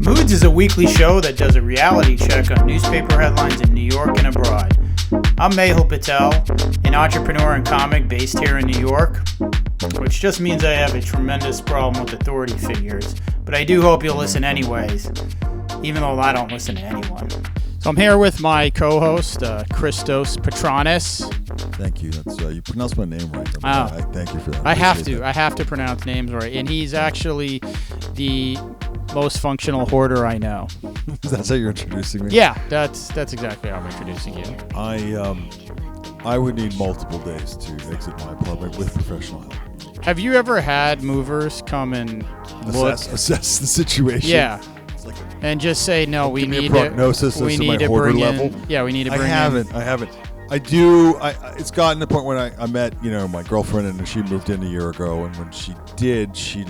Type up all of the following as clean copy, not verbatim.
Moodz is a weekly show that does a reality check on newspaper headlines in New York and abroad. I'm Mehul Patel, an entrepreneur and comic based here in New York, which just means I have a tremendous problem with authority figures, but I do hope you'll listen anyways, even though I don't listen to anyone. So I'm here with my co-host, Christos Petronis. Thank you. That's you pronounced my name right. Thank you for that. I have to pronounce names right, and he's actually the most functional hoarder I know. That's how you're introducing me? Yeah, that's exactly how I'm introducing you. I would need multiple days to exit my apartment with professional help. Have you ever had movers come and assess the situation? Yeah. And just say, no, we need a prognosis we need to bring level. in. Yeah, we need to bring I haven't. I do. It's gotten to the point when I met, my girlfriend, and she moved in a year ago. And when she did, she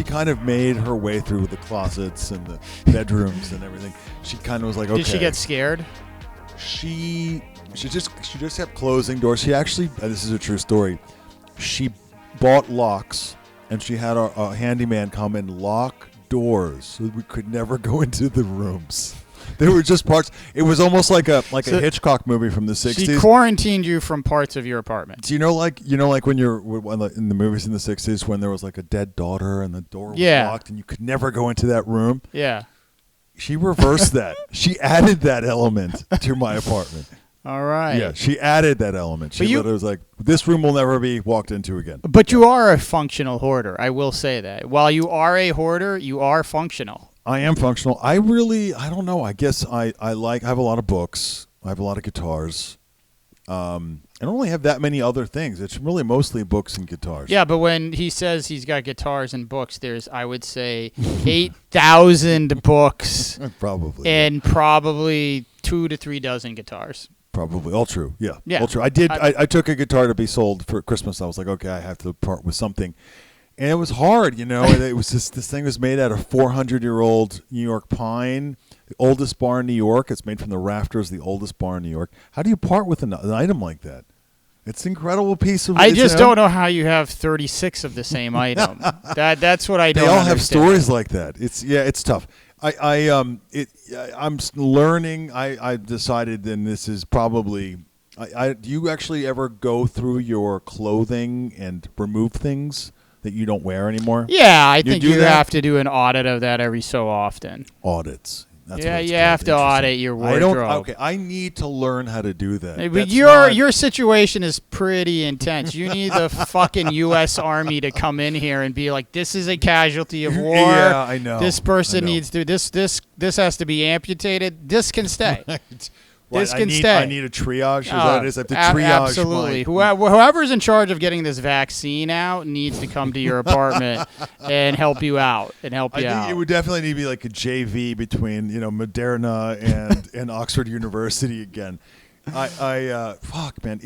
kind of made her way through the closets and the bedrooms and everything. She kind of was like, okay. Did she get scared? She just kept closing doors. She actually, this is a true story. She bought locks, and she had a handyman come and lock doors so we could never go into the rooms. There were just parts. It was almost like a Hitchcock movie from the 60s. She quarantined you from parts of your apartment. Do you know like when you're in the movies in the 60s when there was like a dead daughter and the door was locked and you could never go into that room? Yeah. She reversed that. She added that element to my apartment. All right. Yeah, she added that element. She was like, this room will never be walked into again. But you are a functional hoarder. I will say that. While you are a hoarder, you are functional. I am functional. I don't know. I guess I have a lot of books. I have a lot of guitars. I don't really have that many other things. It's really mostly books and guitars. Yeah, but when he says he's got guitars and books, there's, I would say, 8,000 books. Probably. And probably 2 to 3 dozen guitars. Probably. All true. Yeah. Yeah. All true. I did. I took a guitar to be sold for Christmas. I was like, okay, I have to part with something. And it was hard, It was this thing was made out of 400-year-old New York pine, the oldest bar in New York. It's made from the rafters, the oldest bar in New York. How do you part with an item like that? It's an incredible piece of. I just don't know how you have 36 of the same item. That's what I don't. They all understand. have stories like that. It's tough. I'm learning. I decided, and this is probably. Do you actually ever go through your clothing and remove things that you don't wear anymore? Yeah, I think you have to do an audit of that every so often. Audits. That's yeah, you have to audit your wardrobe. I need to learn how to do that. But your situation is pretty intense. You need the fucking U.S. Army to come in here and be like, this is a casualty of war. Yeah, I know. This person needs to. This has to be amputated. This can stay. This can stay. I need a triage. Is that it is? I have to triage. Absolutely. Whoever's in charge of getting this vaccine out needs to come to your apartment and help you out. I think it would definitely need to be like a JV between Moderna and Oxford University again. Fuck, man.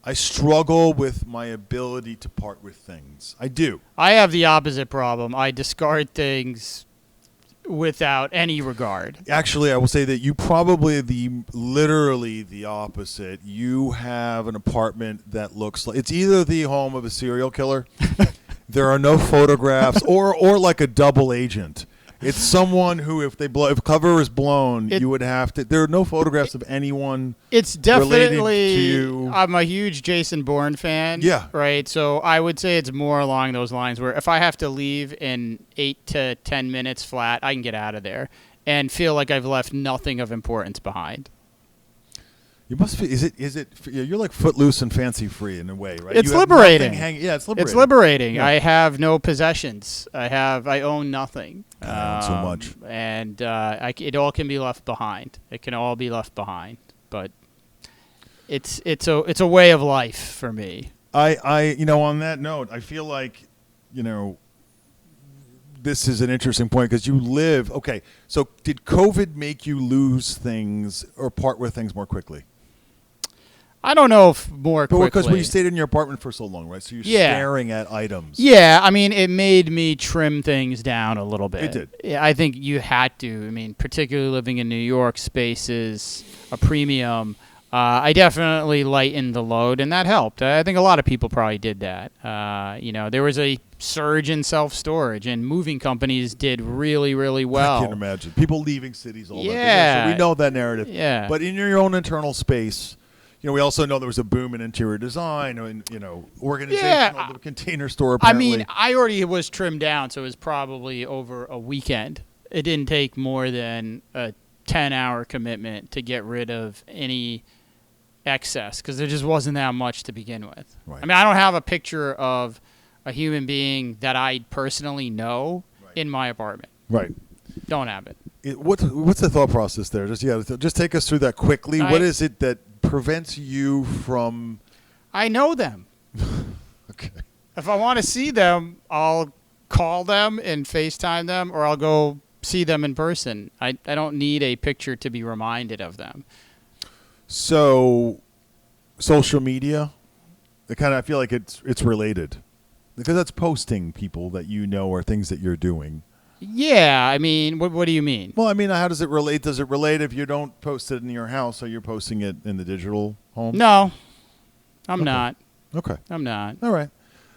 I struggle with my ability to part with things. I do. I have the opposite problem. I discard things without any regard. Actually, I will say that you probably literally the opposite. You have an apartment that looks like it's either the home of a serial killer. There are no photographs, or like a double agent. It's someone who, if cover is blown, you would have to. There are no photographs of anyone. It's definitely. Related to you. I'm a huge Jason Bourne fan. Yeah. Right. So I would say it's more along those lines where if I have to leave in 8 to 10 minutes flat, I can get out of there and feel like I've left nothing of importance behind. You must be. Is it? You're like footloose and fancy free in a way, right? It's liberating. It's liberating. It's liberating. Yeah. I have no possessions. I own nothing. I own so much. And it all can be left behind. It can all be left behind. But it's a way of life for me. On that note, I feel like, this is an interesting point because you live. Okay, so did COVID make you lose things or part with things more quickly? I don't know if more quickly. Because you stayed in your apartment for so long, right? So you're staring at items. Yeah, I mean, it made me trim things down a little bit. It did. Yeah, I think you had to. I mean, particularly living in New York, space is a premium. I definitely lightened the load, and that helped. I think a lot of people probably did that. There was a surge in self-storage, and moving companies did really, really well. I can imagine. People leaving cities all that. Yeah. So we know that narrative. Yeah. But in your own internal space, we also know there was a boom in interior design and, organizational, the Container Store, apparently. I already was trimmed down, so it was probably over a weekend. It didn't take more than a 10-hour commitment to get rid of any excess because there just wasn't that much to begin with. Right. I don't have a picture of a human being that I personally know in my apartment. Right. Don't have it. What's the thought process there? Just take us through that quickly. What is it that prevents you from... I know them. Okay. If I want to see them, I'll call them and FaceTime them, or I'll go see them in person. I don't need a picture to be reminded of them. So, social media, I feel like it's related. Because that's posting people that you know or things that you're doing. Yeah, what do you mean? Well, how does it relate? Does it relate if you don't post it in your house, or you're posting it in the digital home? No, I'm not. Okay. I'm not. All right.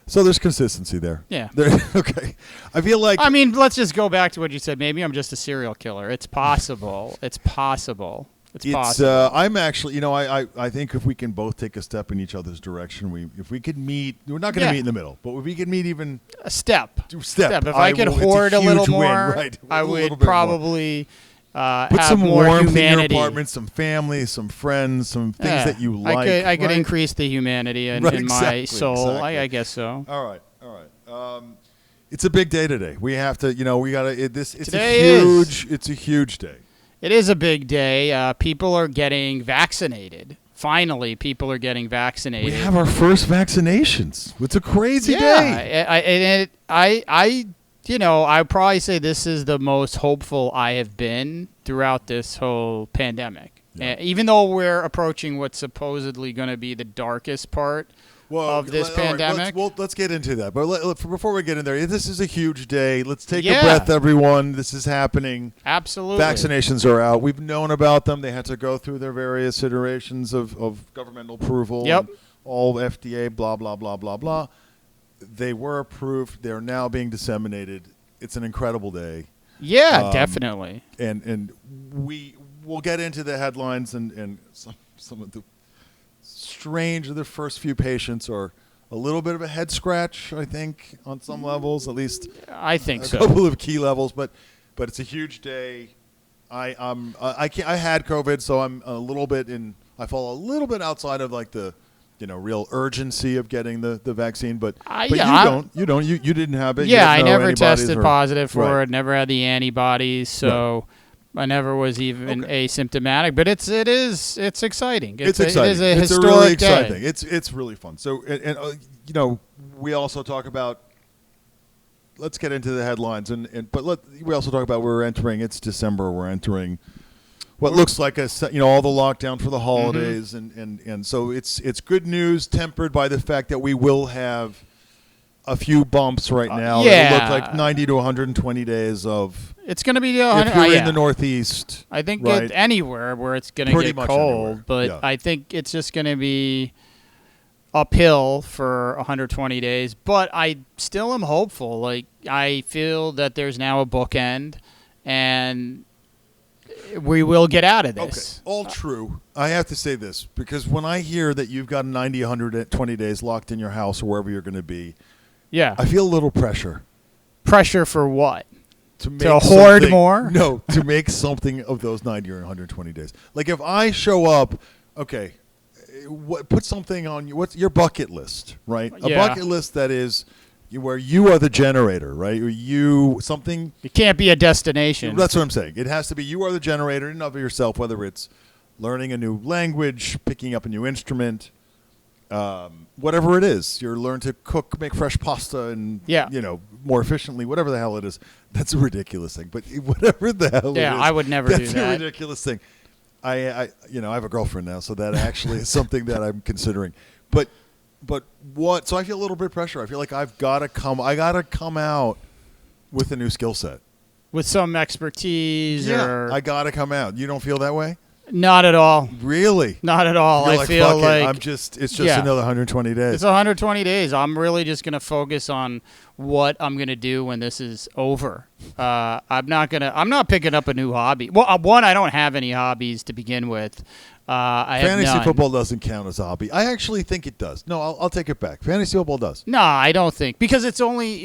So there's consistency there. Yeah. Okay. I feel like... let's just go back to what you said. Maybe I'm just a serial killer. It's possible. It's possible. It's possible. I'm actually, I think if we can both take a step in each other's direction, if we could meet, we're not going to meet in the middle, but if we could meet even a step. If I could hoard a little more, I would probably put have some more warmth humanity. in your apartment, some family, some friends, some things that you like. I could increase the humanity in my soul. Exactly. I guess so. All right. It's a big day today. We have to, we got to. It's a huge day. It is a big day. People are getting vaccinated. Finally, people are getting vaccinated. We have our first vaccinations. It's a crazy day. I'd probably say this is the most hopeful I have been throughout this whole pandemic. Yeah. Even though we're approaching what's supposedly going to be the darkest part of this pandemic. Right, let's get into that. But before we get in there, this is a huge day. Let's take a breath, everyone. This is happening. Absolutely. Vaccinations are out. We've known about them. They had to go through their various iterations of governmental approval. Yep. All FDA, blah, blah, blah, blah, blah. They were approved. They're now being disseminated. It's an incredible day. Yeah, definitely. And we'll get into the headlines and some of the the first few patients are a little bit of a head scratch, I think, on some levels, at least. I think so. A couple of key levels, but it's a huge day. I had COVID, so I'm a little bit I fall a little bit outside of like the real urgency of getting the vaccine, but you didn't have it. Yeah, I never tested positive for it. Never had the antibodies, so. Right. I never was even asymptomatic, but it's exciting. It's exciting. It is a it's historic really exciting. day. It's really fun. So we also talk about. Let's get into the headlines, but we also talk about we're entering. It's December. We're entering what looks like all the lockdown for the holidays, and so it's good news tempered by the fact that we will have a few bumps right now. It'll look like 90 to 120 days of. It's going to be. If you're in the Northeast, I think anywhere where it's going to get cold, but I think it's just going to be uphill for 120 days. But I still am hopeful. Like I feel that there's now a bookend, and we will get out of this. Okay. All true. I have to say this because when I hear that you've got 90, 120 days locked in your house or wherever you're going to be. Yeah. I feel a little pressure. Pressure for what? To hoard more? No, to make something of those 90 or 120 days. Like if I show up, put something on you. What's your bucket list, right? A bucket list that is where you are the generator, right? It can't be a destination. That's what I'm saying. It has to be you are the generator in and of yourself, whether it's learning a new language, picking up a new instrument, whatever it is. You learn to cook, make fresh pasta, and more efficiently, whatever the hell it is. That's a ridiculous thing, but whatever the hell it is. Yeah, I would never do that. That's a ridiculous thing. I have a girlfriend now, so that actually is something that I'm considering. But what? So I feel a little bit of pressure. I feel like I gotta come out with a new skill set. With some expertise. Yeah, I gotta come out. You don't feel that way? Not at all. Really? Not at all. You're I feel fuck it. like it's just another 120 days. It's 120 days. I'm really just going to focus on what I'm going to do when this is over. I'm not picking up a new hobby. Well, one, I don't have any hobbies to begin with. Fantasy football doesn't count as a hobby. I actually think it does. No, I'll take it back. Fantasy football does. No, I don't think. Because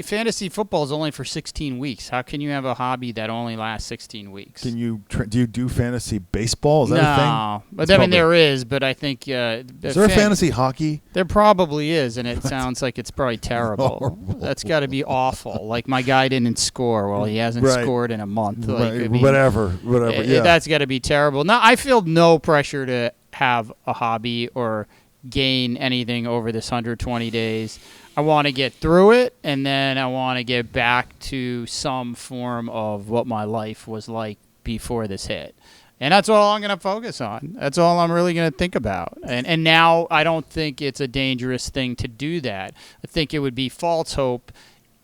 fantasy football is only for 16 weeks. How can you have a hobby that only lasts 16 weeks? Do you do fantasy baseball? Is that a thing? No. But I mean, there is, but I think... is there a fantasy hockey? There probably is, and it sounds like it's probably terrible. Horrible. That's got to be awful. Like, my guy didn't score. Well, he hasn't scored in a month. Like, right. I mean, Whatever. Yeah. That's got to be terrible. No, I feel no pressure to have a hobby or gain anything over this 120 days. I want to get through it, and then I want to get back to some form of what my life was like before this hit. And that's all I'm going to focus on. That's all I'm really going to think about. And now I don't think it's a dangerous thing to do that. I think it would be false hope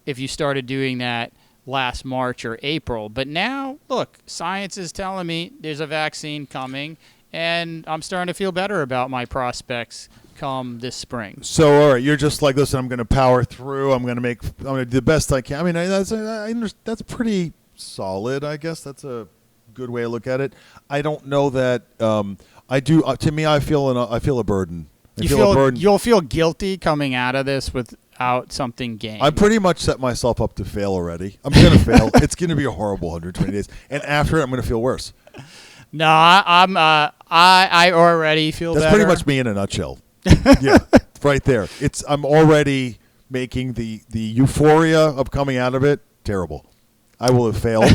if you started doing that last March or April. But now, look, science is telling me there's a vaccine coming, and I'm starting to feel better about my prospects come this spring. So, all right, you're just like, listen, I'm going to power through. I'm going to do the best I can. I mean, that's pretty solid, I guess. That's a good way to look at it. I don't know that I do. To me, I feel a burden. You'll feel guilty coming out of this without something gained. I pretty much set myself up to fail already. I'm going to fail. It's going to be a horrible 120 days, and after it, I'm going to feel worse. No, I already feel That's better. pretty much me in a nutshell. Yeah, right there. I'm already making the euphoria of coming out of it terrible. I will have failed,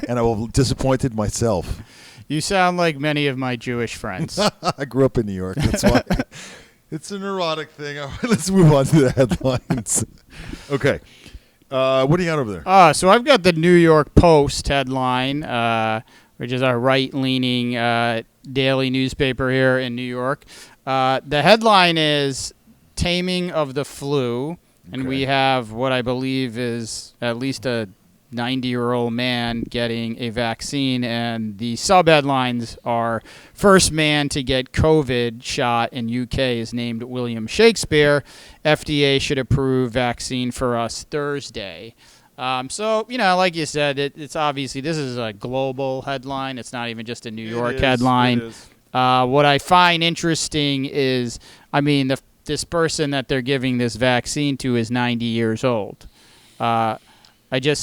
and I will have disappointed myself. You sound like many of my Jewish friends. I grew up in New York. That's why. It's a neurotic thing. All right, let's move on to the headlines. Okay. What do you got over there? So I've got the New York Post headline, which is our right-leaning daily newspaper here in New York. The headline is Taming of the Flu, and we have what I believe is at least a 90-year-old man getting a vaccine, and the sub-headlines are first man to get COVID shot in UK is named William Shakespeare. FDA should approve vaccine for us Thursday. So, like you said, it's obviously this is a global headline. It's not even just a New York headline. It is. What I find interesting is, I mean, this person that they're giving this vaccine to is 90 years old. I do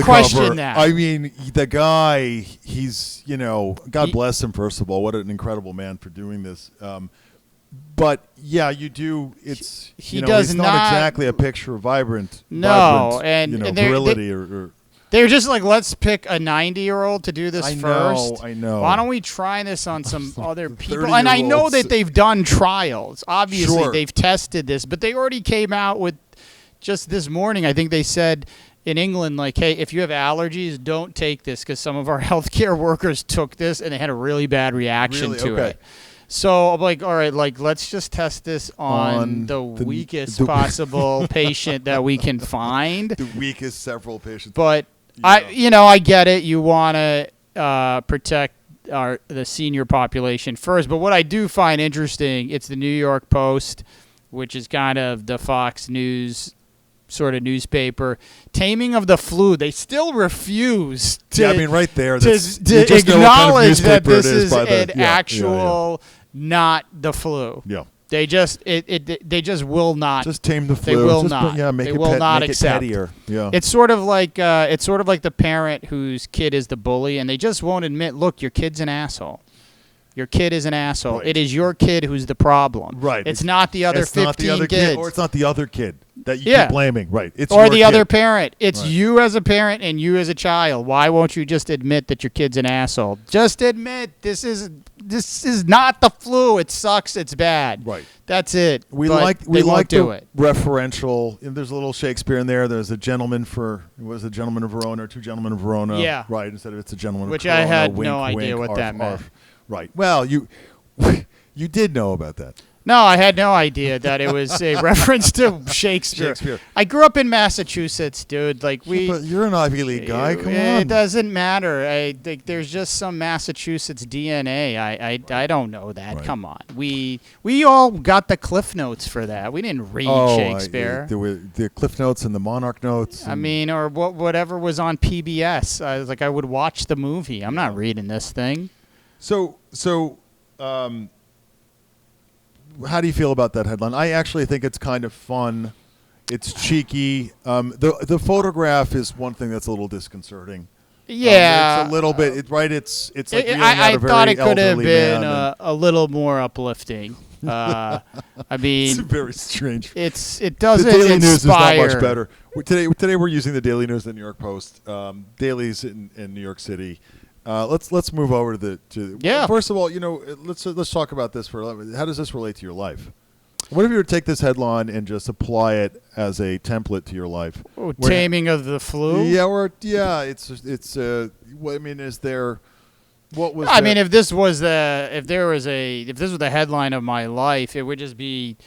question that. I mean, the guy, he's, God bless him, first of all. What an incredible man for doing this. But, yeah, you do. It's, he's not exactly a picture of vibrant virility or they're just like, let's pick a 90-year-old to do this first. I know. Why don't we try this on some other people? And I know that they've done trials. Obviously, they've tested this, but they already came out with just this morning. I think they said in England, like, hey, if you have allergies, don't take this, because some of our healthcare workers took this and they had a really bad reaction to it. So I'm like, all right, like, let's just test this on the weakest possible patient that we can find. The weakest several patients. But I get it. You want to protect the senior population first. But what I do find interesting, it's the New York Post, which is kind of the Fox News sort of newspaper. Taming of the flu. They still refuse to, right there. to acknowledge that this is an actual not the flu. Yeah. They just will not. Just tame the flu. They will not. Make they it will not make accept. It pettier. Yeah. It's sort of like the parent whose kid is the bully, and they just won't admit, look, your kid's an asshole. Your kid is an asshole. Right. It is your kid who's the problem. Right. It's not the other 15 kids. Or it's not the other kid that you keep blaming. Right. It's or your the kid. other parent. It's you as a parent and you as a child. Why won't you just admit that your kid's an asshole? Just admit this is not the flu. It sucks. It's bad. Right. That's it. We but like do the it. referential. There's a little Shakespeare in there. There's a gentleman a gentleman of Verona or two gentlemen of Verona. Yeah. Right. Instead of it's a gentleman Which of Corona. I had wink, no idea wink, what arf, that meant. arf. Right. Well, you did know about that. No, I had no idea that it was a reference to Shakespeare. I grew up in Massachusetts, dude. Like But you're an Ivy League guy. Come on. It doesn't matter. I think there's just some Massachusetts DNA. I don't know that. Right. Come on. We all got the Cliff Notes for that. We didn't read Shakespeare. There were the Cliff Notes and the Monarch Notes. I mean, or whatever was on PBS. I would watch the movie. I'm not reading this thing. So, how do you feel about that headline? I actually think it's kind of fun. It's cheeky. The photograph is one thing that's a little disconcerting. Yeah, it's a little bit. It's like I thought it could have been a a little more uplifting. I mean, it's very strange. It doesn't the Daily inspire. News is not much better. Today we're using the Daily News, the New York Post, dailies in New York City. Let's move over to yeah. First of all, let's talk about this how does this relate to your life? What if you were to take this headline and just apply it as a template to your life? Taming of the flu. Yeah, it's. I mean, is there? What was? I mean, if this was the headline of my life, it would just be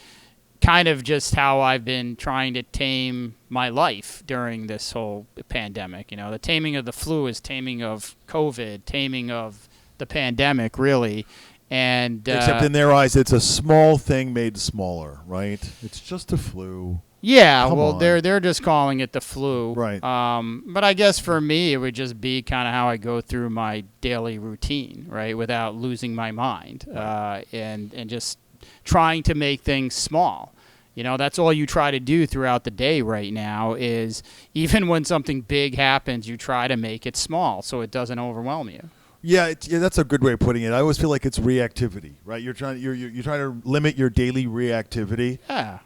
kind of just how I've been trying to tame my life during this whole pandemic. The taming of the flu is taming of COVID, taming of the pandemic, really. And except in their eyes, it's a small thing made smaller, right? It's just a flu. Yeah, Come on. they're just calling it the flu, right? But I guess for me, it would just be kind of how I go through my daily routine, right, without losing my mind, and just trying to make things small. That's all you try to do throughout the day right now is even when something big happens, you try to make it small so it doesn't overwhelm you. Yeah, that's a good way of putting it. I always feel like it's reactivity, right? You're trying to limit your daily reactivity,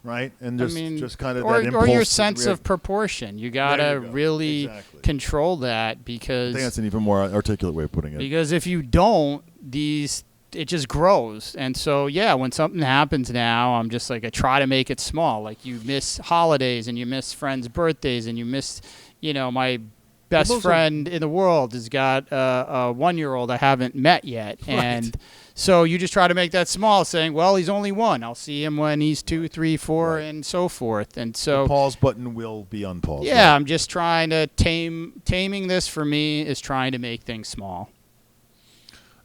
right? And just kind of that impulse or your sense of proportion. You gotta really control that because I think that's an even more articulate way of putting it. Because if you don't, it just grows. And so, when something happens now, I'm just like, I try to make it small. Like you miss holidays and you miss friends' birthdays and you miss, my best friend in the world has got a 1-year-old I haven't met yet. Right. And so you just try to make that small, saying, well, he's only 1. I'll see him when he's 2, 3, 4, and so forth. And so the pause button will be unpaused. Yeah, right? I'm just trying to taming this for me is trying to make things small.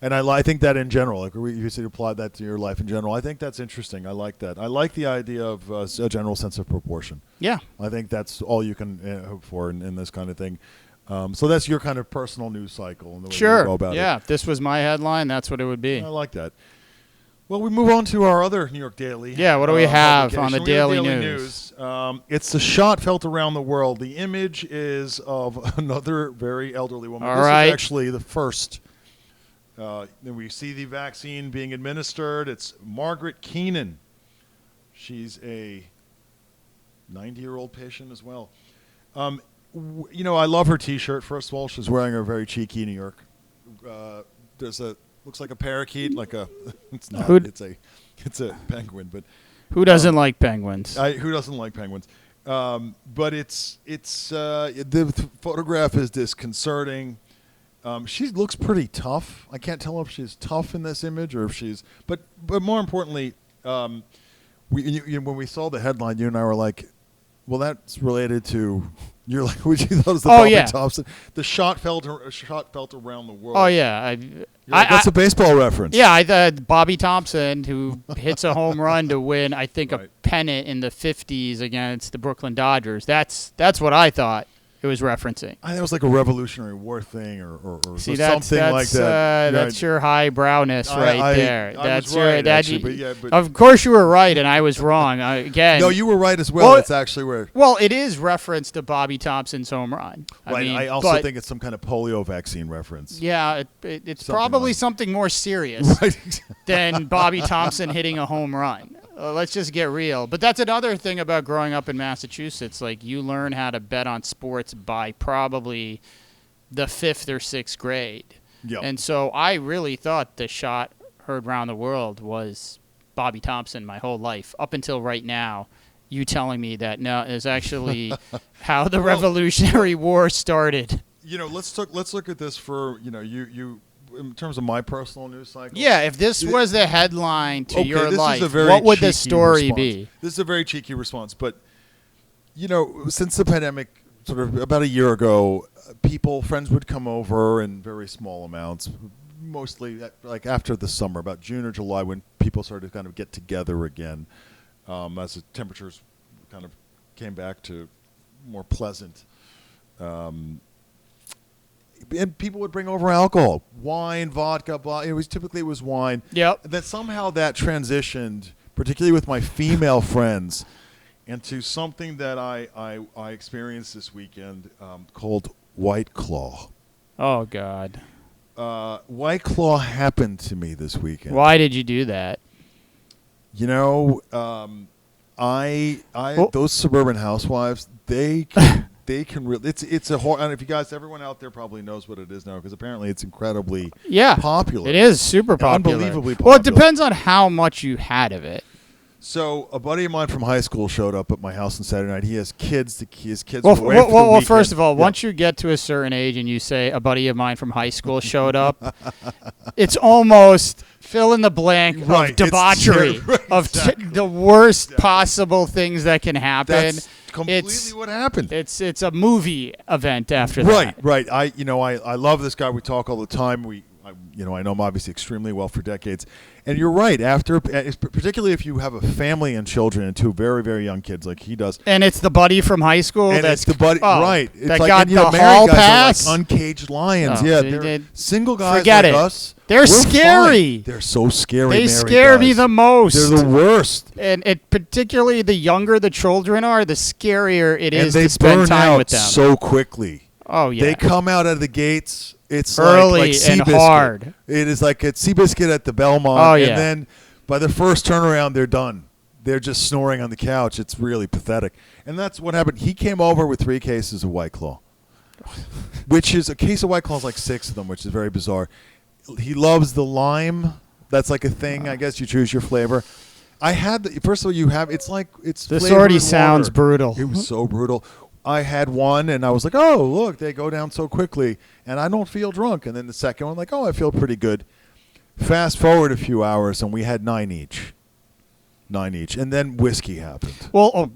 And I think that in general, like you said, apply that to your life in general. I think that's interesting. I like that. I like the idea of a general sense of proportion. Yeah. I think that's all you can hope for in this kind of thing. So that's your kind of personal news cycle and the way you go about it. Yeah, if this was my headline, that's what it would be. I like that. Well, we move on to our other New York Daily. Yeah, what do we have on the Daily News? It's the shot felt around the world. The image is of another very elderly woman. All this right. is actually the first. Then we see the vaccine being administered. It's Margaret Keenan. She's a 90-year-old patient as well. I love her T-shirt. First of all, she's wearing a very cheeky New York. Looks like a parakeet, it's not. It's a penguin, but who doesn't like penguins? Who doesn't like penguins? But the photograph is disconcerting. She looks pretty tough. I can't tell if she's tough in this image or if she's. But more importantly, when we saw the headline, you and I were like, well, that's related to. You're like, what you thought was the Bobby Thompson? The shot felt around the world. Oh yeah, that's a baseball reference. Yeah, I thought Bobby Thompson, who hits a home run to win, I think a pennant in the '50s against the Brooklyn Dodgers. That's what I thought it was referencing. I think it was like a Revolutionary War thing or See, something like that. That's your highbrowness right there. That's right, actually, but of course you were right, and I was wrong. Again, no, you were right as well. It's actually where. Well, it is reference to Bobby Thompson's home run. Right. I also think it's some kind of polio vaccine reference. Yeah, it's probably something more serious than Bobby Thompson hitting a home run. Let's just get real. But that's another thing about growing up in Massachusetts. Like, you learn how to bet on sports by probably the 5th or 6th grade. Yep. And so I really thought the shot heard around the world was Bobby Thompson my whole life, up until right now. You telling me that no, it's actually how the Revolutionary War started. Let's look at this for in terms of my personal news cycle. Yeah, if this was the headline to your this life, is a very what would the cheeky story response. be? This is a very cheeky response, but since the pandemic, sort of about a year ago, friends would come over in very small amounts, mostly like after the summer, about June or July, when people started to kind of get together again, as the temperatures kind of came back to more pleasant. And people would bring over alcohol, wine, vodka, blah. It was wine. Yep. And then somehow that transitioned, particularly with my female friends, into something that I experienced this weekend called White Claw. Oh, God. White Claw happened to me this weekend. Why did you do that? Those suburban housewives, they can really. It's a whole. And if you guys, everyone out there probably knows what it is now, because apparently it's incredibly popular. It is super popular. Unbelievably popular. Well, it depends on how much you had of it. So a buddy of mine from high school showed up at my house on Saturday night. He has kids. His kids. Well, first of all, once you get to a certain age and you say a buddy of mine from high school showed up, it's almost fill in the blank of debauchery, of the worst possible things that can happen. That's completely what happened. It's a movie event after that. Right. I love this guy. We talk all the time. I know him obviously extremely well for decades. And you're right. Particularly if you have a family and children and two very, very young kids like he does. And it's the buddy from high school. And it's the buddy, right? It's that like, got the hall pass. Like uncaged lions. They're single guys forget like it. us. They're scary. Fine. They're so scary. They scare me the most. They're the worst. And particularly the younger the children are, the scarier it is to And spend they burn time out with them. so quickly. Oh, yeah. They come out of the gates. It's early like and Seabiscuit. hard. It is like a Seabiscuit at the Belmont. Oh, yeah. And then by the first turnaround, they're done. They're just snoring on the couch. It's really pathetic. And that's what happened. He came over with 3 cases of White Claw, which is a case of White Claw is like 6 of them, which is very bizarre. He loves the lime. That's like a thing. I guess you choose your flavor. I had first of all, it's this already sounds brutal. It was so brutal. I had one, and I was like, oh, look, they go down so quickly, and I don't feel drunk. And then the second one, like, oh, I feel pretty good. Fast forward a few hours, and we had 9 each. 9 each. And then whiskey happened. Well,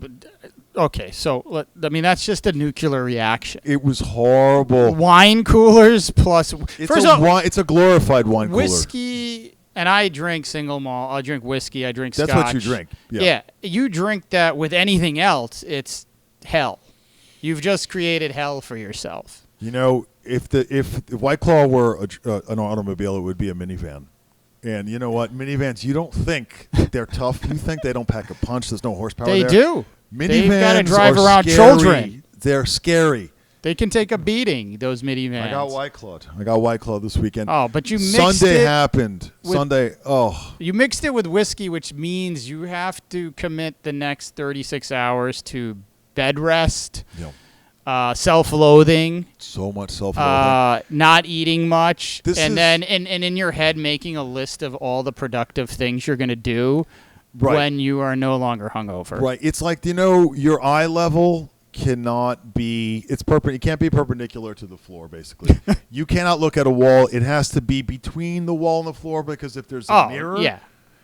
okay, so, that's just a nuclear reaction. It was horrible. Wine coolers plus... It's a glorified wine cooler. Whiskey... And I drink single malt. I drink whiskey. I drink scotch. That's what you drink. Yeah. You drink that with anything else, it's hell. You've just created hell for yourself. If White Claw were an automobile, it would be a minivan. And you know what? Minivans, you don't think they're tough. You think they don't pack a punch. There's no horsepower there. They do. Minivans They've got to drive are around scary. children. They're scary. They can take a beating, those minivans. I got White Claw this weekend. Oh, but you mixed Sunday it happened. You mixed it with whiskey, which means you have to commit the next 36 hours to bed rest, self-loathing. So much self-loathing. Not eating much. Then in your head making a list of all the productive things you're going to do when you are no longer hungover. Right. It's like, your eye level cannot be it can't be perpendicular to the floor, basically. You cannot look at a wall. It has to be between the wall and the floor, because if there's a mirror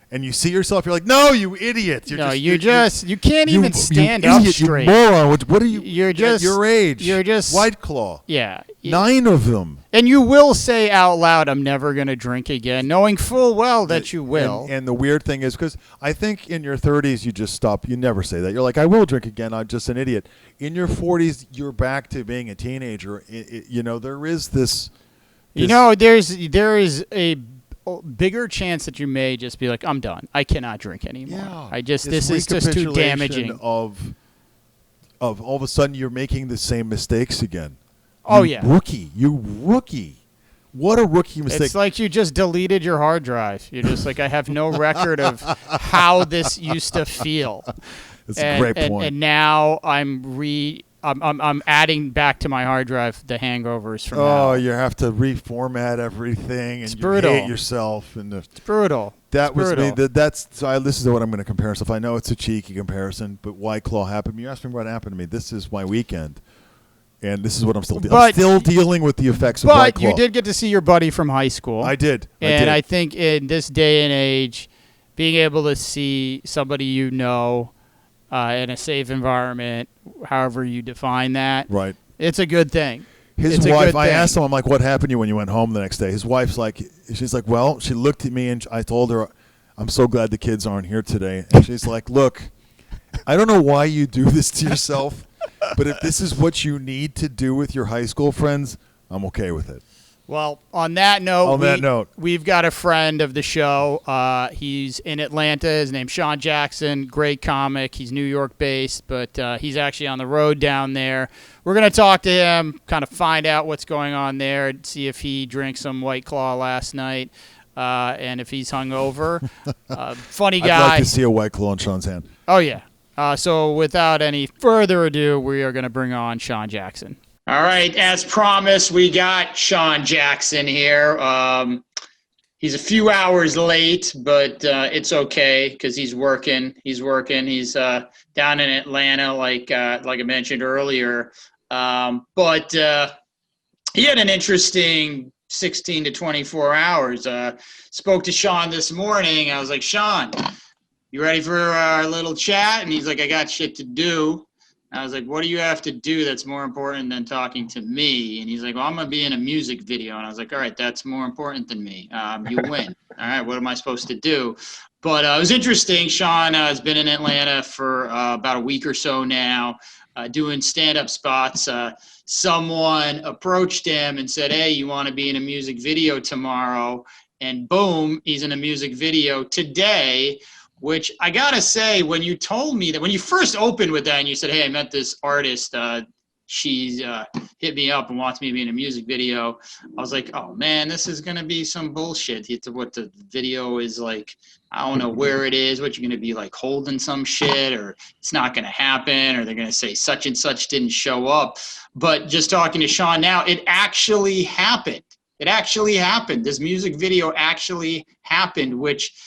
and you see yourself, you're like, no, you idiot. You can't even stand up straight. You moron. What are you? You're just at your age. You're just White Claw. Yeah. 9 of them. And you will say out loud, I'm never going to drink again, knowing full well that you will. And the weird thing is, because I think in your 30s, you just stop. You never say that. You're like, I will drink again. I'm just an idiot. In your 40s, you're back to being a teenager. There is this. There is a bigger chance that you may just be like, I'm done. I cannot drink anymore. Yeah. This is just too damaging. Of all of a sudden, you're making the same mistakes again. You rookie. What a rookie mistake. It's like you just deleted your hard drive. You're just like, I have no record of how this used to feel. That's a great point. And now I'm adding back to my hard drive the hangovers from now. Oh, you have to reformat everything, and it's brutal. You hate yourself. It's brutal. Me. This is what I'm going to compare myself. I know it's a cheeky comparison, but White Claw happened. You asked me what happened to me. This is my weekend. And this is what I'm still dealing. But- I'm still dealing with the effects of White But Claw. you did get to see your buddy from high school. I did. And I think in this day and age, being able to see somebody you know in a safe environment, however you define that, Right. it's a good thing. His It's a wife, good I thing. asked him, I'm like, what happened to you when you went home the next day? His wife's like, she's like, well, she looked at me and I told her, I'm so glad the kids aren't here today. And she's like, look, I don't know why you do this to yourself, but if this is what you need to do with your high school friends, I'm okay with it. Well, on that note, we've got a friend of the show. He's in Atlanta. His name's Shawn Jackson. Great comic. He's New York based, but he's actually on the road down there. We're going to talk to him, kind of find out what's going on there, see if he drank some White Claw last night, and if he's hungover. Funny guy. I'd like to see a White Claw in Sean's hand. Oh, yeah. So without any further ado, we are going to bring on Shawn Jackson. All right, as promised, we got Shawn Jackson here. He's a few hours late, but it's okay because he's working. He's down in Atlanta, like I mentioned earlier. But he had an interesting 16 to 24 hours. Spoke to Shawn this morning. I was like, Shawn, you ready for our little chat? And he's like, I got shit to do. I was like, what do you have to do that's more important than talking to me? And he's like, well, I'm going to be in a music video. And I was like, all right, that's more important than me. You win. All right, what am I supposed to do? But it was interesting. Shawn has been in Atlanta for about a week or so now, doing stand-up spots. Someone approached him and said, hey, you want to be in a music video tomorrow? And boom, he's in a music video today. Which I gotta say, when you told me that, when you first opened with that and you said, hey, I met this artist, she's hit me up and wants me to be in a music video, I was like, oh man, this is gonna be some bullshit. It's what the video is like, I don't know where it is, what you're gonna be like holding some shit, or it's not gonna happen, or they're gonna say such and such didn't show up. But just talking to Shawn now, it actually happened. It actually happened. This music video actually happened, which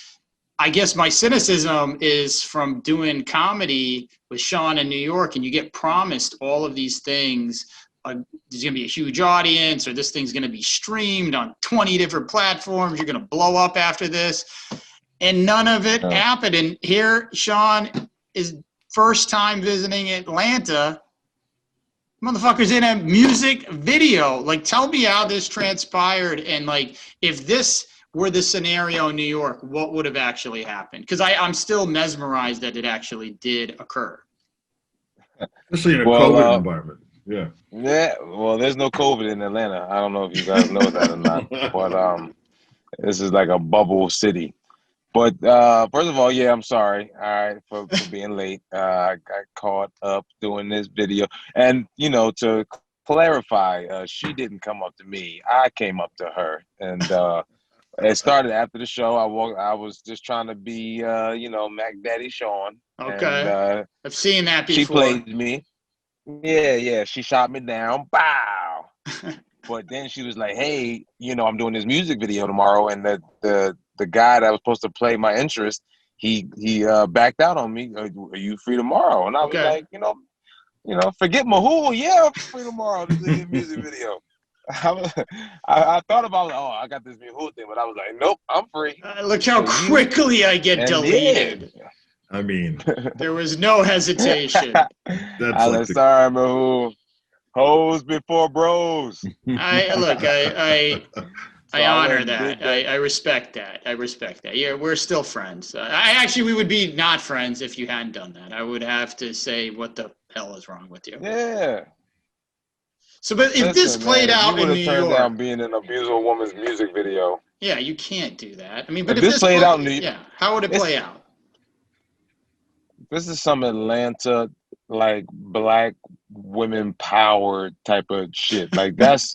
I guess my cynicism is from doing comedy with Shawn in New York, and you get promised all of these things. There's going to be a huge audience, or this thing's going to be streamed on 20 different platforms. You're going to blow up after this. And none of it happened. And here, Shawn is first time visiting Atlanta. Motherfucker's in a music video. Like, tell me how this transpired. And, like, if this were the scenario in New York, what would have actually happened? Because I'm still mesmerized that it actually did occur. Especially in a COVID environment. Yeah. Yeah. Well, there's no COVID in Atlanta. I don't know if you guys know that or not, but this is like a bubble city. But first of all, yeah, I'm sorry. All right, for being late. I got caught up doing this video, and to clarify, she didn't come up to me. I came up to her, and it started after the show. I was just trying to be, Mac Daddy Shawn. Okay. And, I've seen that before. She played me. Yeah. She shot me down. Bow. But then she was like, hey, I'm doing this music video tomorrow. And the guy that was supposed to play my interest, he backed out on me. Are you free tomorrow? And I was like, forget Mahul. Yeah, I'm free tomorrow to do a music video. I thought about, I got this Mahul thing, but I was like, nope, I'm free. Look how quickly I get deleted. Yeah. I mean, there was no hesitation. That's sorry, Mahul. Hoes before bros. I honor that. I respect that. Yeah, we're still friends. We would be not friends if you hadn't done that. I would have to say, what the hell is wrong with you? Yeah. So, but if this played out in New York, turned down being in a beautiful woman's music video. Yeah, you can't do that. I mean, but if this played out in New York, yeah, how would it play out? This is some Atlanta, like, black women power type of shit. Like, that's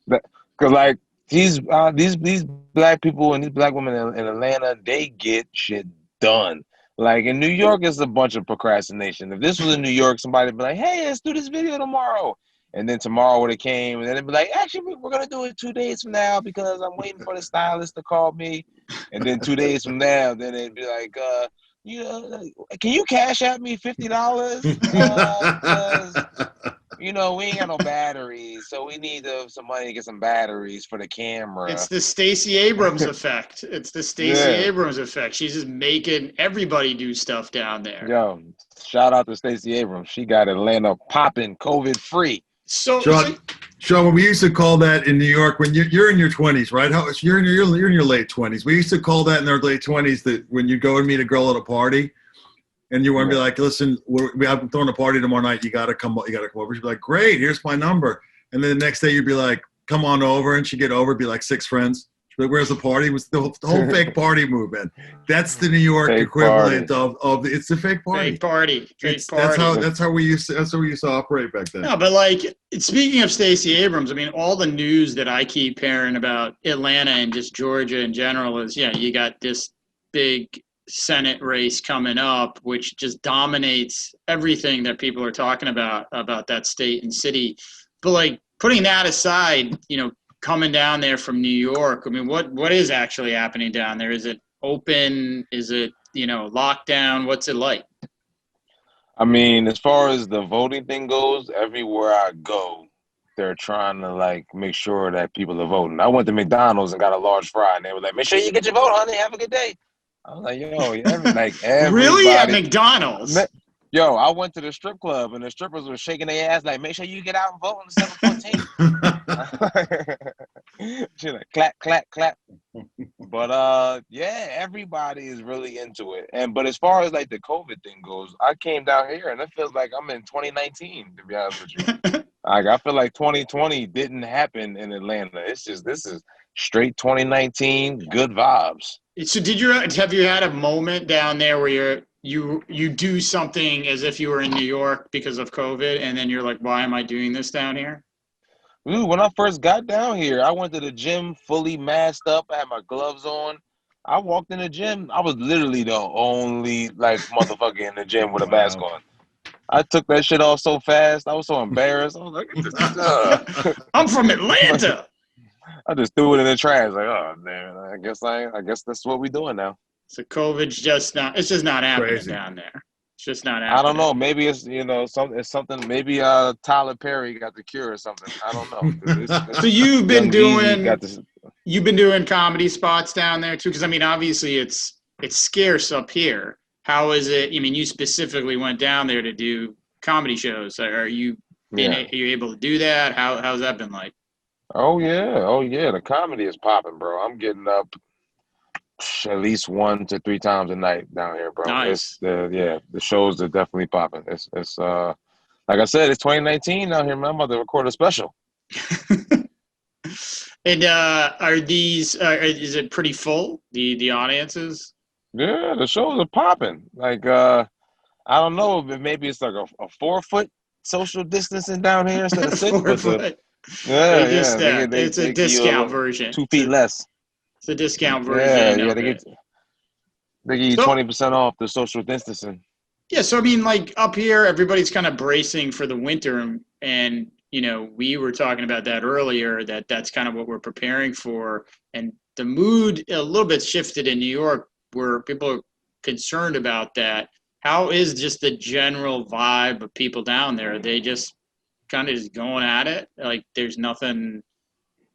that, because like these black people and these black women in Atlanta, they get shit done. Like in New York, it's a bunch of procrastination. If this was in New York, somebody would be like, hey, let's do this video tomorrow. And then tomorrow would have came, and then it'd be like, actually, we're gonna do it 2 days from now because I'm waiting for the stylist to call me. And then 2 days from now, then it'd be like, can you cash at me $50? we ain't got no batteries, so we need some money to get some batteries for the camera. It's the Stacey Abrams effect. It's the Stacey Abrams effect. She's just making everybody do stuff down there. Yo, shout out to Stacey Abrams. She got Atlanta popping, COVID free. Shawn, when we used to call that in New York, when you're in your 20s, right? You're in your late 20s. We used to call that in our late 20s that when you go and meet a girl at a party, and you want to be like, listen, I'm throwing a party tomorrow night. You got to come over. She'd be like, great, here's my number. And then the next day you'd be like, come on over. And she'd get over, be like 6 friends. She'd be like, where's the party? It was the whole fake party movement. That's the New York fake equivalent of it's the fake party. Fake party. That's how we used to operate back then. No, but like, speaking of Stacey Abrams, I mean, all the news that I keep hearing about Atlanta and just Georgia in general is, you got this big Senate race coming up, which just dominates everything that people are talking about that state and city. But like, putting that aside, coming down there from New York, I mean, what is actually happening down there? Is it open? Is it, lockdown? What's it like? I mean, as far as the voting thing goes, everywhere I go, they're trying to like make sure that people are voting. I went to McDonald's and got a large fry, and they were like, make sure you get your vote, honey. Have a good day. I was like, everybody. Really? At McDonald's? Yo, I went to the strip club and the strippers were shaking their ass like, make sure you get out and vote on the 7/14. She's like, clap, clap, clap. But everybody is really into it. But as far as like the COVID thing goes, I came down here and it feels like I'm in 2019, to be honest with you. Like, I feel like 2020 didn't happen in Atlanta. This is straight 2019, good vibes. So have you had a moment down there where you do something as if you were in New York because of COVID, and then you're like, why am I doing this down here? Ooh, when I first got down here, I went to the gym fully masked up. I had my gloves on. I walked in the gym. I was literally the only like motherfucker in the gym with a mask on. I took that shit off so fast. I was so embarrassed. I was like, I'm from Atlanta. I just threw it in the trash. Like, oh man, I guess that's what we're doing now. So COVID's just not happening down there. It's just not happening. I don't know. Maybe it's it's something. Maybe Tyler Perry got the cure or something. I don't know. So you've been doing comedy spots down there too, because I mean, obviously it's scarce up here. How is it? I mean, you specifically went down there to do comedy shows. Are you able to do that? How's that been like? Oh yeah. The comedy is popping, bro. I'm getting up at least 1 to 3 times a night down here, bro. Nice. The shows are definitely popping. It's like I said, it's 2019 out here, man. I'm about to record a special. And is it pretty full? The audiences? Yeah, the shows are popping. Like I don't know, but maybe it's like a 4-foot social distancing down here instead of 6. 4 foot. It's a discount version. 2 feet less. It's a discount version. Yeah, they give you 20% off the social distancing. Yeah, so I mean, like up here, everybody's kind of bracing for the winter, and we were talking about that earlier. That's kind of what we're preparing for, and the mood a little bit shifted in New York, where people are concerned about that. How is just the general vibe of people down there? Are they just kind of just going at it? Like there's nothing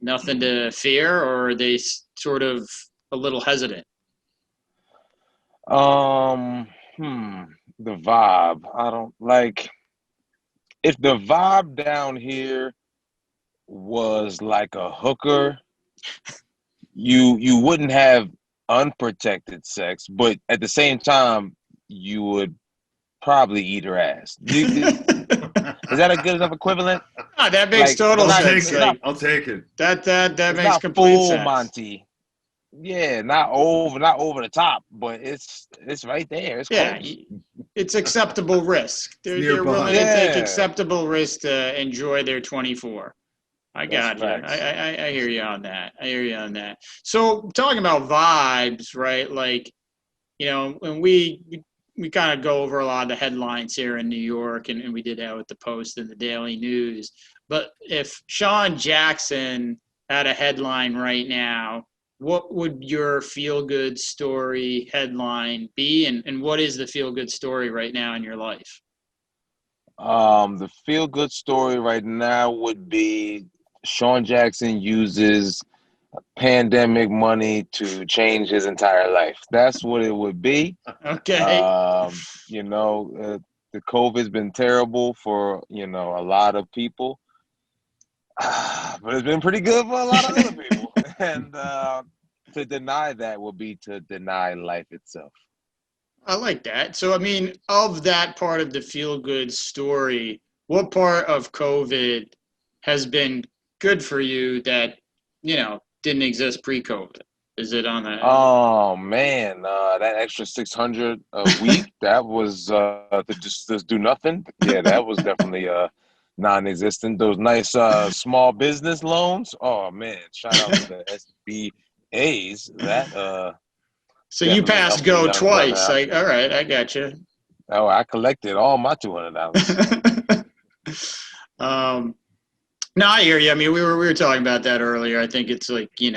to fear, or are they sort of a little hesitant? The vibe. I don't like if the vibe down here was like a hooker, you wouldn't have unprotected sex, but at the same time you would probably eat her ass. Is that a good enough equivalent? Oh, that makes total sense. I'll take it. That makes complete sense. Monty. Yeah, not over the top, but it's right there. It's close. It's acceptable risk. They're willing to take acceptable risk to enjoy their 24. I got you. I hear you on that. So talking about vibes, right? Like, when we kind of go over a lot of the headlines here in New York, and we did that with the Post and the Daily News. But if Shawn Jackson had a headline right now, what would your feel-good story headline be? And what is the feel-good story right now in your life? The feel good story right now would be Shawn Jackson uses pandemic money to change his entire life. That's what it would be. Okay. You know, the COVID's been terrible for, you know, a lot of people, but it's been pretty good for a lot of other people. And to deny that would be to deny life itself. I like that. So, I mean, of that part of the feel good story, what part of COVID has been good for you that, didn't exist pre-COVID? Is it on the? Oh man, that extra 600 a week, that was to just do nothing. Yeah, that was definitely non-existent. Those nice small business loans. Oh man, shout out to the SBAs. That So you definitely passed helped me go run twice. out. All right, I got you. Oh, I collected all my $200. No, I hear you. I mean, we were talking about that earlier. I think it's like you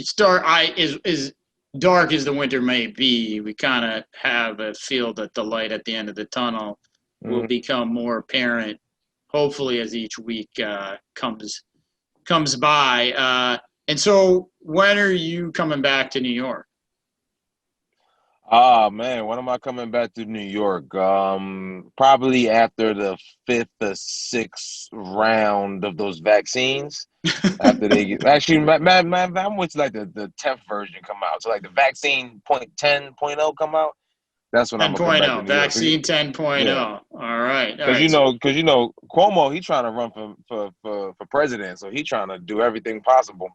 start. As dark as the winter may be, we kind of have a feel that the light at the end of the tunnel will Mhm. become more apparent. Hopefully, as each week comes by. And so, when are you coming back to New York? Oh man, when am I coming back to New York? Probably after the fifth or sixth round of those vaccines. After they get actually, I'm with like the 10th version come out. So like the vaccine point 10.0 come out. That's when I'm gonna come back to 10.0, New York. vaccine 10.0. Yeah, All right, all because right. you know Cuomo, he trying to run for president, so he trying to do everything possible.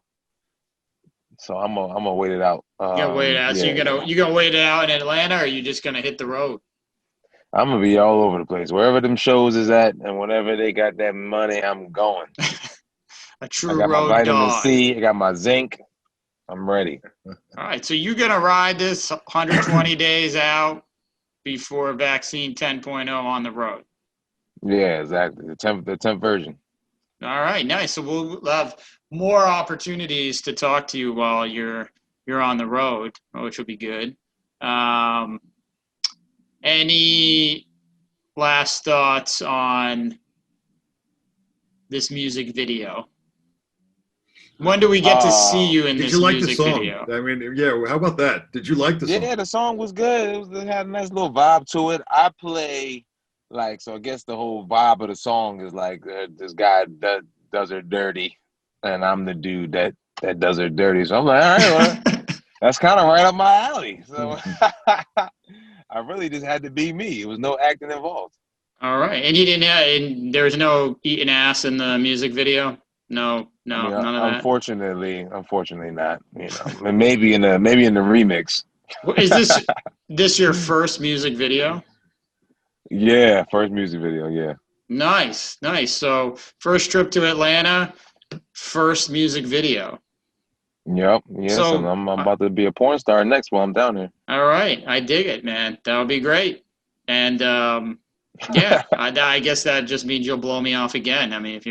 So I'm gonna wait it out. You gotta wait it out. So Yeah, you gonna wait it out in Atlanta, or are you just gonna hit the road? I'm gonna be all over the place. Wherever them shows is at, and whenever they got that money, I'm going. A I true got my road vitamin dog. C. I got my zinc. I'm ready. All right, so you're gonna ride this 120 days out before vaccine 10.0 on the road. Yeah, exactly. The 10th version. All right, nice. So we'll have more opportunities to talk to you while you're on the road, which will be good. Um, any last thoughts on this music video? When do we get to see you in Did this you like the music song? video? I mean, yeah. How about that? Did you like the song? Yeah, the song was good. It had a nice little vibe to it. I play so I guess the whole vibe of the song is like this guy that does her dirty, and I'm the dude that does her dirty. So I'm like, all right, well, that's kind of right up my alley. So I really just had to be me. It was no acting involved. All right, and you didn't have, and there's no eating ass in the music video. No, I mean, none of that. unfortunately not. You know, and maybe in the remix. Is this your first music video? Yeah, first music video. Yeah. Nice, nice. So first trip to Atlanta, first music video. Yep. Yes, and So I'm about to be a porn star next while I'm down here. all right, I dig it, man. That would be great. And yeah, I guess that just means you'll blow me off again. I mean,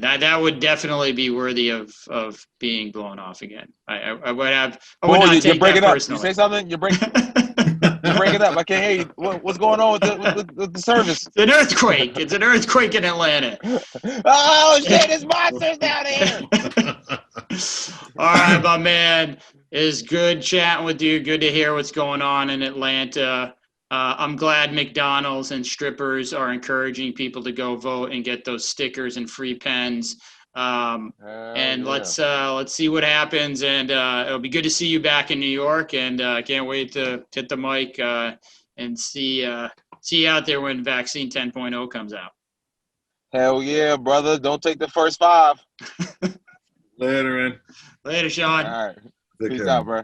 that would definitely be worthy of being blown off again. I would Boy, not you're take that breaking up. You personally. say something? You're breaking up. I can't hear you. What's going on with the service? It's an earthquake. It's an earthquake in Atlanta. Oh shit! There's monsters down here. All right, my man. It's good chatting with you. Good to hear what's going on in Atlanta. I'm glad McDonald's and strippers are encouraging people to go vote and get those stickers and free pens. And yeah. let's see what happens. And it'll be good to see you back in New York. And I can't wait to hit the mic and see you out there when vaccine 10.0 comes out. Hell yeah, brother! Don't take the first 5. Later, man. Later, Shawn. All right. Take Peace care. out, bro.